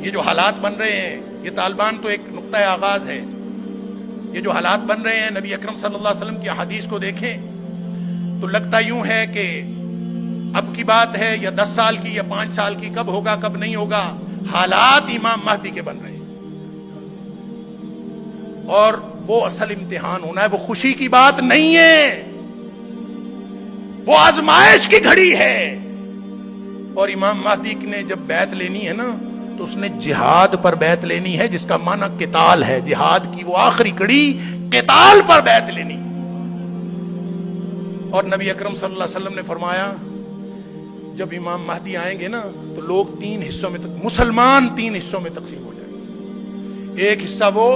یہ جو حالات بن رہے ہیں، یہ طالبان تو ایک نقطۂ آغاز ہے. یہ جو حالات بن رہے ہیں، نبی اکرم صلی اللہ علیہ وسلم کی احادیث کو دیکھیں تو لگتا یوں ہے کہ اب کی بات ہے یا 10 سال کی یا 5 سال کی، کب ہوگا کب نہیں ہوگا. حالات امام مہدی کے بن رہے ہیں اور وہ اصل امتحان ہونا ہے. وہ خوشی کی بات نہیں ہے، وہ آزمائش کی گھڑی ہے. اور امام مہدی نے جب بیعت لینی ہے نا تو اس نے جہاد پر بیعت لینی ہے، جس کا معنی قتال ہے. جہاد کی وہ آخری کڑی قتال پر بیعت لینی. اور نبی اکرم صلی اللہ علیہ وسلم نے فرمایا جب امام مہدی آئیں گے نا تو لوگ 3 حصوں میں مسلمان 3 حصوں میں تقسیم ہو جائیں گے. ایک حصہ وہ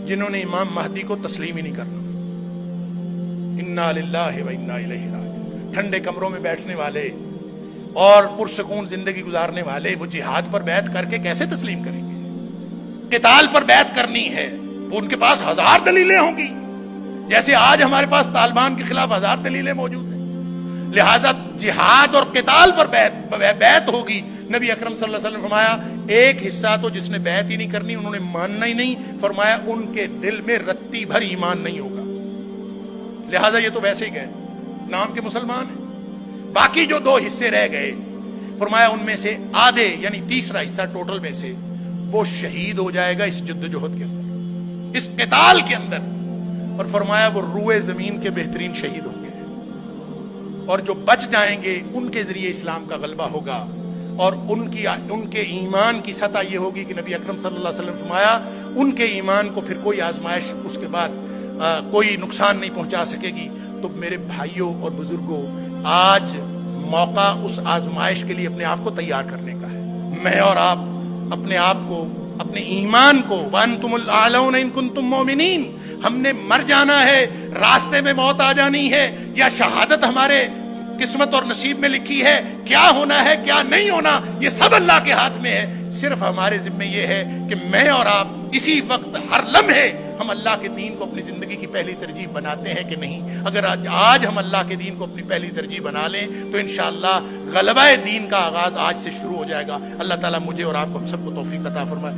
جنہوں نے امام مہدی کو تسلیم ہی نہیں کرنا، انا للہ و انا الیہ راجعون. ٹھنڈے کمروں میں بیٹھنے والے اور پرسکون زندگی گزارنے والے وہ جہاد پر بیعت کر کے کیسے تسلیم کریں گے؟ قتال پر بیعت کرنی ہے، وہ ان کے پاس 1000 دلیلیں ہوں گی، جیسے آج ہمارے پاس طالبان کے خلاف 1000 دلیلیں موجود ہیں. لہذا جہاد اور قتال پر بیعت ہوگی. نبی اکرم صلی اللہ علیہ وسلم نے فرمایا ایک حصہ تو جس نے بیعت ہی نہیں کرنی، انہوں نے ماننا ہی نہیں. فرمایا ان کے دل میں رتی بھر ایمان نہیں ہوگا. لہذا یہ تو ویسے ہی گئے، نام کے مسلمان ہیں. باقی جو 2 حصے رہ گئے، فرمایا ان میں سے آدھے یعنی تیسرا حصہ ٹوٹل میں سے وہ شہید ہو جائے گا اس جدوجہد کے اندر، اس قتال کے اندر. اور فرمایا وہ روئے زمین کے بہترین شہید ہوں گے. اور جو بچ جائیں گے ان کے ذریعے اسلام کا غلبہ ہوگا. اور ان کے ایمان کی سطح یہ ہوگی کہ نبی اکرم صلی اللہ علیہ وسلم فرمایا ان کے ایمان کو پھر کوئی آزمائش اس کے بعد کوئی نقصان نہیں پہنچا سکے گی. تو میرے بھائیوں اور بزرگوں، آج موقع اس آزمائش کے لیے اپنے آپ کو تیار کرنے کا ہے. میں اور آپ اپنے آپ کو، اپنے ایمان کو، وَأَنْتُمُ الْأَعْلَوْنَ إِن كُنتُم مُؤْمِنِينَ، ہم نے مر جانا ہے، راستے میں موت آ جانی ہے، یا شہادت ہمارے قسمت اور نصیب میں لکھی ہے. کیا ہونا ہے کیا نہیں ہونا یہ سب اللہ کے ہاتھ میں ہے. صرف ہمارے ذمہ یہ ہے کہ میں اور آپ اسی وقت ہر لمحے ہم اللہ کے دین کو اپنی زندگی کی پہلی ترجیح بناتے ہیں کہ نہیں. اگر آج ہم اللہ کے دین کو اپنی پہلی ترجیح بنا لیں تو انشاءاللہ غلبہ دین کا آغاز آج سے شروع ہو جائے گا. اللہ تعالیٰ مجھے اور آپ کو ہم سب کو توفیق عطا فرمائے.